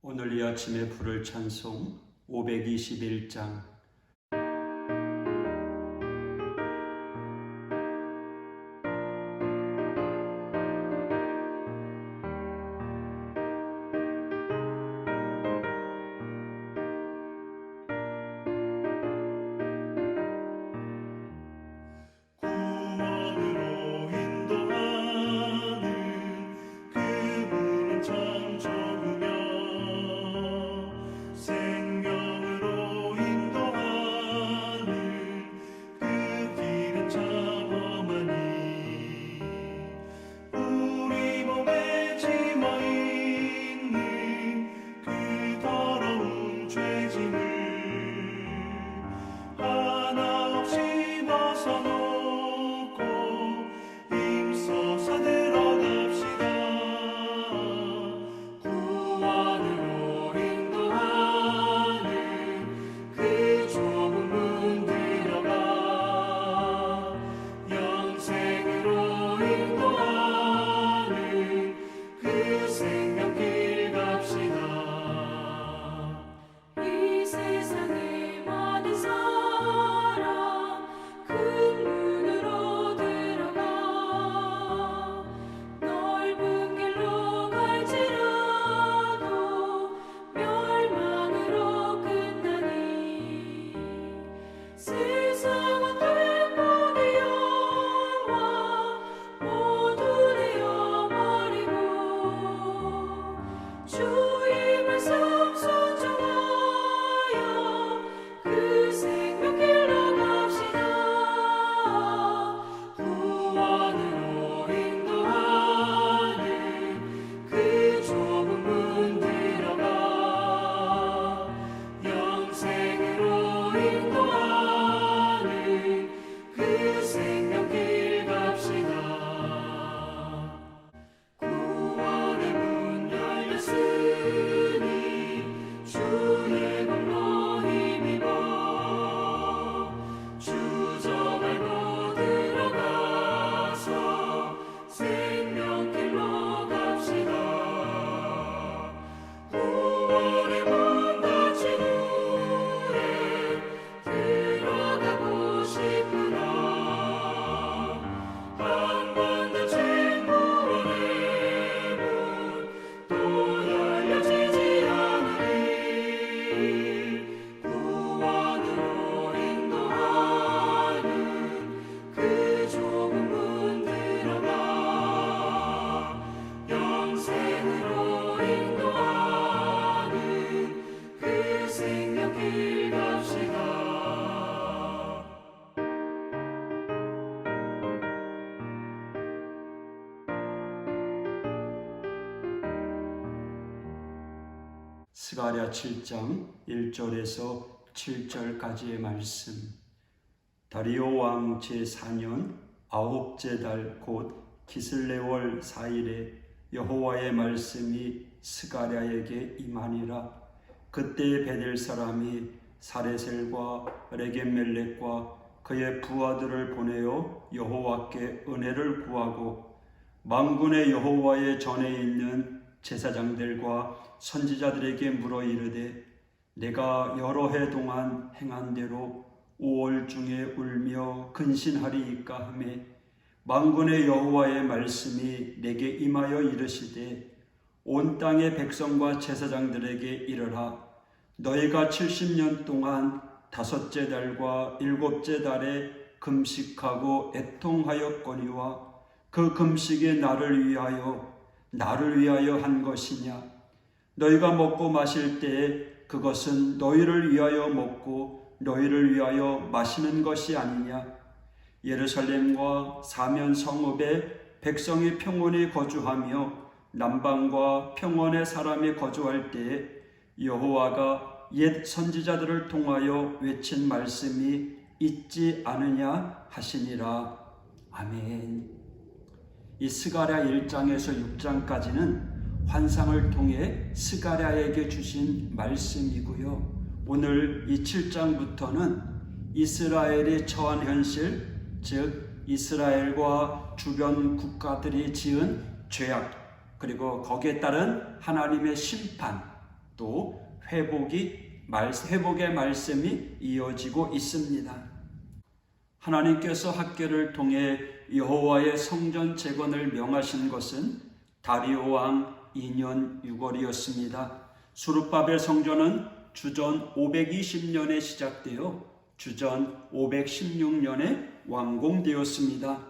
오늘 이 아침에 부를 찬송 521장. 구원으로 인도하는 그분은 참 좋으며 생명으로 인도하는 그 길은 참 험하니 우리 몸에 짊어있는 그 더러운 죄짐을 하나 없이 벗어놓고 힘써서 들어갑시다. 구원으로 인도하는 그 좁은 문 들어가 영생으로 인도하는 그 생명길 갑시다. 이 세상의 많은 사람 큰 문으로 들어가 넓은 길로 갈지라도 멸망으로 끝나니 세상은 행복의 영화 모두 내어버리고 주의 말씀 순종하여 그 생명길로 갑시다. 구원으로 인도하는 그 좁은 문 들어가 영생으로 인도하는 그 생명길 갑시다. 구원의 문 열렸으니 주의 공로 힘입어 주저 밟고 들어가서 생명길로 갑시다. 구원의 문 닫힌 후에 들어가고 싶으나 한 번 닫힌 구원의 문 또 열려지지 않으니 구원으로 인도하는 그 좁은 문 들어가 영생으로 인도하는 그 생명길 갑시다. 스가랴 7장 1절에서 7절까지의 말씀. 다리오 왕 제4년 아홉째 달 곧 기슬레월 4일에 여호와의 말씀이 스가랴에게 임하니라. 그때 베델 사람이 사레셀과 레겜멜렉과 그의 부하들을 보내어 여호와께 은혜를 구하고 만군의 여호와의 전에 있는 제사장들과 선지자들에게 물어 이르되 내가 여러 해 동안 행한 대로 5월 중에 울며 근신하리이까 하매 만군의 여호와의 말씀이 내게 임하여 이르시되 온 땅의 백성과 제사장들에게 이르라. 너희가 70년 동안 다섯째 달과 일곱째 달에 금식하고 애통하였거니와 그 금식이 나를 위하여 한 것이냐? 너희가 먹고 마실 때에 그것은 너희를 위하여 먹고 너희를 위하여 마시는 것이 아니냐? 예루살렘과 사면 성읍에 백성이 평온히 거주하며 남방과 평원의 사람이 거주할 때에 여호와가 옛 선지자들을 통하여 외친 말씀이 있지 않으냐 하시니라. 아멘. 이 스가랴 1장에서 6장까지는 환상을 통해 스가랴에게 주신 말씀이고요. 오늘 이 7장부터는 이스라엘이 처한 현실, 즉 이스라엘과 주변 국가들이 지은 죄악, 그리고 거기에 따른 하나님의 심판, 또 회복의 말씀이 이어지고 있습니다. 하나님께서 학개를 통해 여호와의 성전 재건을 명하신 것은 다리오 왕 2년 6월이었습니다. 수룹바벨 성전은 주전 520년에 시작되어 주전 516년에 완공되었습니다.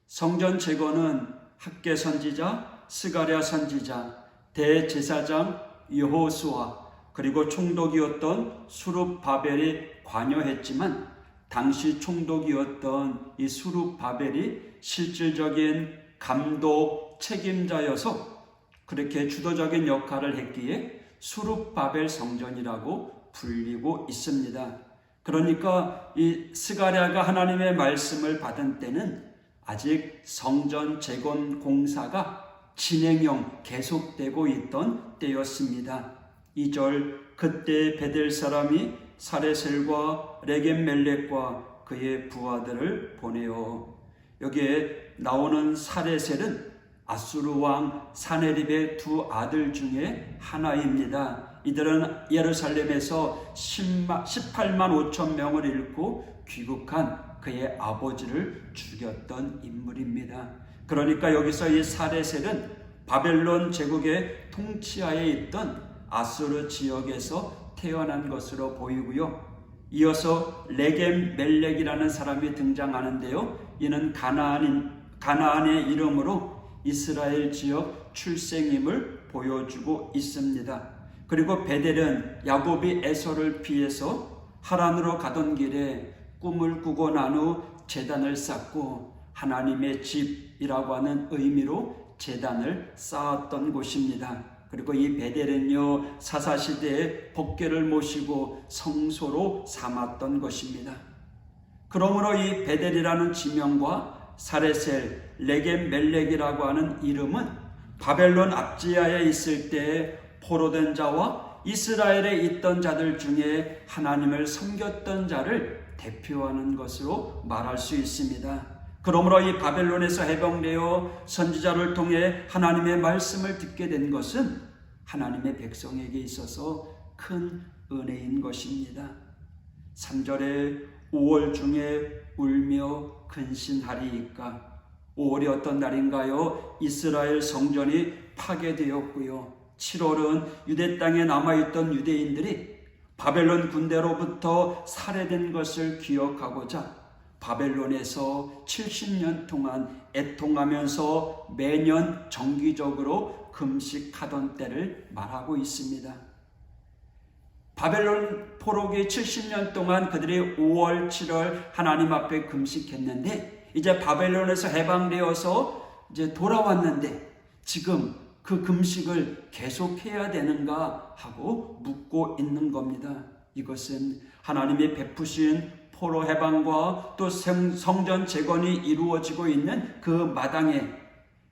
성전 재건은 학개 선지자, 스가랴 선지자, 대제사장 여호수아 그리고 총독이었던 수룹바벨이 관여했지만 당시 총독이었던 이 수룹바벨이 실질적인 감독 책임자여서 그렇게 주도적인 역할을 했기에 수룹바벨 성전이라고 불리고 있습니다. 그러니까 이 스가랴가 하나님의 말씀을 받은 때는 아직 성전 재건 공사가 진행형 계속되고 있던 때였습니다. 2절 그때 베델 사람이 사레셀과 레겜멜렉과 그의 부하들을 보내어 여기에 나오는 사레셀은 아수르 왕 사네립의 두 아들 중에 하나입니다. 이들은 예루살렘에서 18만 5천 명을 잃고 귀국한 그의 아버지를 죽였던 인물입니다. 그러니까 여기서 이 사레셀은 바벨론 제국의 통치하에 있던 아수르 지역에서 태어난 것으로 보이고요. 이어서 레겜멜렉이라는 사람이 등장하는데요. 이는 가나안의 이름으로 이스라엘 지역 출생임을 보여주고 있습니다. 그리고 베델은 야곱이 에서를 피해서 하란으로 가던 길에 꿈을 꾸고 난 후 제단을 쌓고 하나님의 집이라고 하는 의미로 제단을 쌓았던 곳입니다. 그리고 이 베델은요 사사시대에 법궤를 모시고 성소로 삼았던 것입니다. 그러므로 이 베델이라는 지명과 사레셀, 레겜멜렉이라고 하는 이름은 바벨론 압지하에 있을 때 포로된 자와 이스라엘에 있던 자들 중에 하나님을 섬겼던 자를 대표하는 것으로 말할 수 있습니다. 그러므로 이 바벨론에서 해방되어 선지자를 통해 하나님의 말씀을 듣게 된 것은 하나님의 백성에게 있어서 큰 은혜인 것입니다. 3절에 5월 중에 울며 근신하리이까. 5월이 어떤 날인가요? 이스라엘 성전이 파괴되었고요. 7월은 유대 땅에 남아있던 유대인들이 바벨론 군대로부터 살해된 것을 기억하고자 바벨론에서 70년 동안 애통하면서 매년 정기적으로 금식하던 때를 말하고 있습니다. 바벨론 포로기 70년 동안 그들이 5월, 7월 하나님 앞에 금식했는데 이제 바벨론에서 해방되어서 이제 돌아왔는데 지금 그 금식을 계속해야 되는가 하고 묻고 있는 겁니다. 이것은 하나님이 베푸신 포로 해방과 또 성전 재건이 이루어지고 있는 그 마당에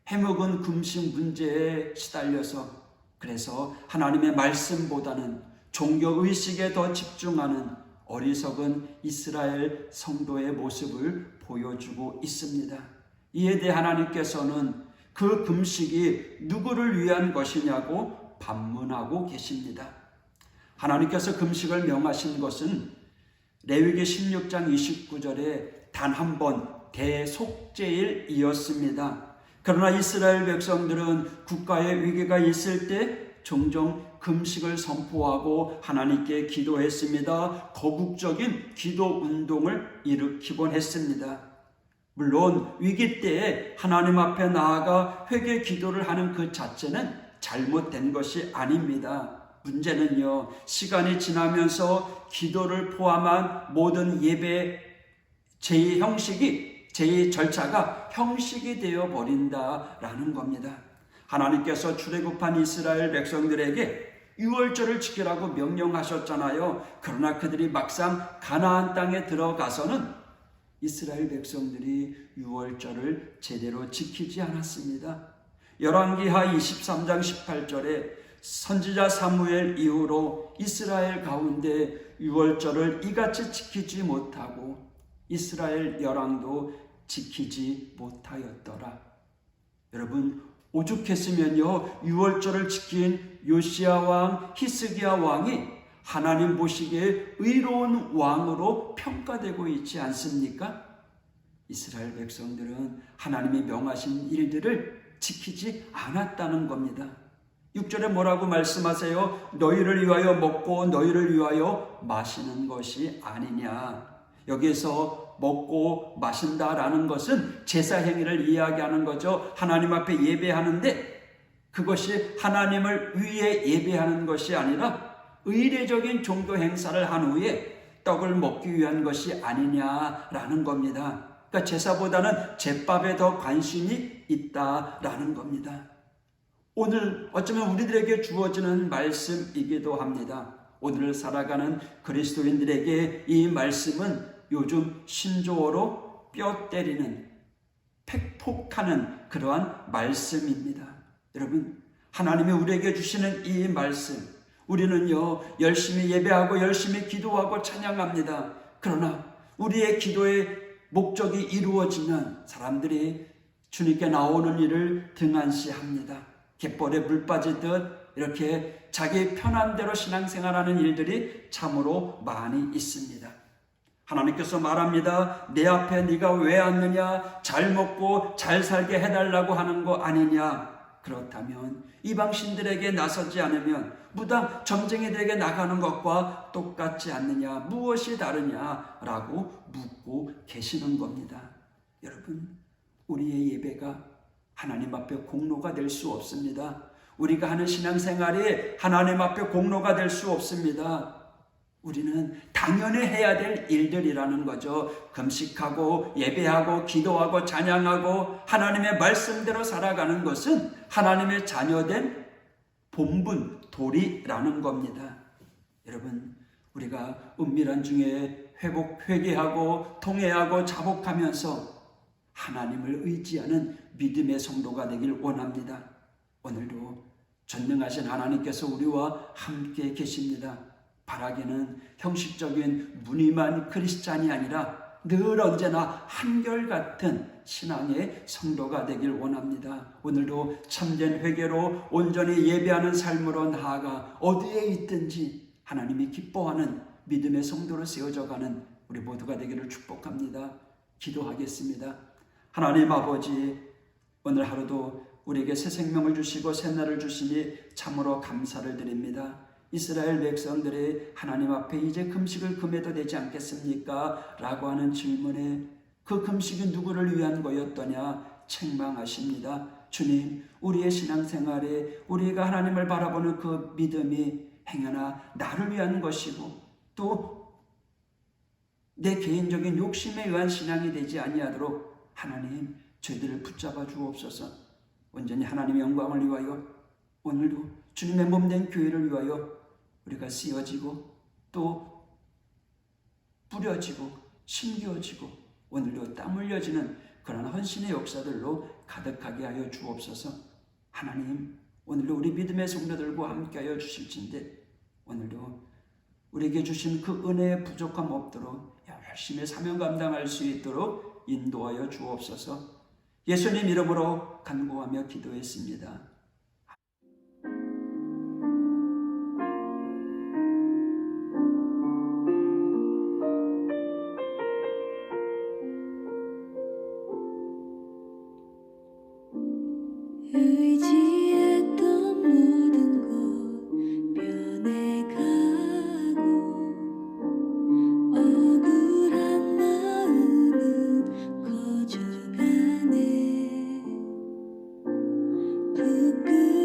해묵은 금식 문제에 시달려서 그래서 하나님의 말씀보다는 종교의식에 더 집중하는 어리석은 이스라엘 성도의 모습을 보여주고 있습니다. 이에 대해 하나님께서는 그 금식이 누구를 위한 것이냐고 반문하고 계십니다. 하나님께서 금식을 명하신 것은 레위기 16장 29절에 단 한 번 대속죄일이었습니다. 그러나 이스라엘 백성들은 국가의 위기가 있을 때 종종 금식을 선포하고 하나님께 기도했습니다. 거국적인 기도 운동을 일으키곤 했습니다. 물론 위기 때에 하나님 앞에 나아가 회개 기도를 하는 그 자체는 잘못된 것이 아닙니다. 문제는요, 시간이 지나면서 기도를 포함한 모든 예배 제의 형식이, 제의 절차가 형식이 되어 버린다라는 겁니다. 하나님께서 출애굽한 이스라엘 백성들에게 유월절을 지키라고 명령하셨잖아요. 그러나 그들이 막상 가나안 땅에 들어가서는 이스라엘 백성들이 유월절을 제대로 지키지 않았습니다. 열왕기하 23장 18절에 선지자 사무엘 이후로 이스라엘 가운데 유월절을 이같이 지키지 못하고 이스라엘 열왕도 지키지 못하였더라. 여러분, 오죽했으면요, 유월절을 지킨 요시야 왕, 히스기야 왕이 하나님 보시기에 의로운 왕으로 평가되고 있지 않습니까? 이스라엘 백성들은 하나님이 명하신 일들을 지키지 않았다는 겁니다. 6절에 뭐라고 말씀하세요? 너희를 위하여 먹고 너희를 위하여 마시는 것이 아니냐. 여기에서 먹고 마신다라는 것은 제사 행위를 이야기하는 거죠. 하나님 앞에 예배하는데 그것이 하나님을 위해 예배하는 것이 아니라 의례적인 종교 행사를 한 후에 떡을 먹기 위한 것이 아니냐라는 겁니다. 그러니까 제사보다는 제밥에 더 관심이 있다라는 겁니다. 오늘 어쩌면 우리들에게 주어지는 말씀이기도 합니다. 오늘을 살아가는 그리스도인들에게 이 말씀은 요즘 신조어로 뼈 때리는, 팩폭하는 그러한 말씀입니다. 여러분, 하나님이 우리에게 주시는 이 말씀, 우리는요 열심히 예배하고 열심히 기도하고 찬양합니다. 그러나 우리의 기도의 목적이 이루어지면 사람들이 주님께 나오는 일을 등한시합니다. 갯벌에 물 빠지듯 이렇게 자기 편한 대로 신앙생활하는 일들이 참으로 많이 있습니다. 하나님께서 말합니다. 내 앞에 네가 왜 왔느냐? 잘 먹고 잘 살게 해달라고 하는 거 아니냐? 그렇다면 이방신들에게 나서지 않으면 무당 점쟁이들에게 나가는 것과 똑같지 않느냐? 무엇이 다르냐라고 묻고 계시는 겁니다. 여러분, 우리의 예배가 하나님 앞에 공로가 될 수 없습니다. 우리가 하는 신앙생활이 하나님 앞에 공로가 될 수 없습니다. 우리는 당연히 해야 될 일들이라는 거죠. 금식하고 예배하고 기도하고 찬양하고 하나님의 말씀대로 살아가는 것은 하나님의 자녀된 본분, 도리라는 겁니다. 여러분, 우리가 은밀한 중에 회개하고 통회하고 자복하면서 하나님을 의지하는 믿음의 성도가 되길 원합니다. 오늘도 전능하신 하나님께서 우리와 함께 계십니다. 바라기는 형식적인 무늬만 크리스찬이 아니라 늘 언제나 한결같은 신앙의 성도가 되길 원합니다. 오늘도 참된 회개로 온전히 예배하는 삶으로 나아가 어디에 있든지 하나님이 기뻐하는 믿음의 성도로 세워져가는 우리 모두가 되기를 축복합니다. 기도하겠습니다. 하나님 아버지, 오늘 하루도 우리에게 새 생명을 주시고 새 날을 주시니 참으로 감사를 드립니다. 이스라엘 백성들이 하나님 앞에 이제 금식을 금해도 되지 않겠습니까? 라고 하는 질문에 그 금식이 누구를 위한 거였더냐 책망하십니다. 주님, 우리의 신앙생활에 우리가 하나님을 바라보는 그 믿음이 행여나 나를 위한 것이고 또 내 개인적인 욕심에 의한 신앙이 되지 아니하도록 하나님 저희들을 붙잡아 주옵소서. 온전히 하나님의 영광을 위하여 오늘도 주님의 몸된 교회를 위하여 우리가 쓰여지고 또 뿌려지고 심겨지고 오늘도 땀 흘려지는 그런 헌신의 역사들로 가득하게 하여 주옵소서. 하나님, 오늘도 우리 믿음의 성도들과 함께 하여 주실진데 오늘도 우리에게 주신 그 은혜의 부족함 없도록 열심히 사명 감당할 수 있도록 인도하여 주옵소서. 예수님 이름으로 간구하며 기도했습니다. 의지했던 모든 것 변해가고 억울한 마음은 커져가네. 부끄러운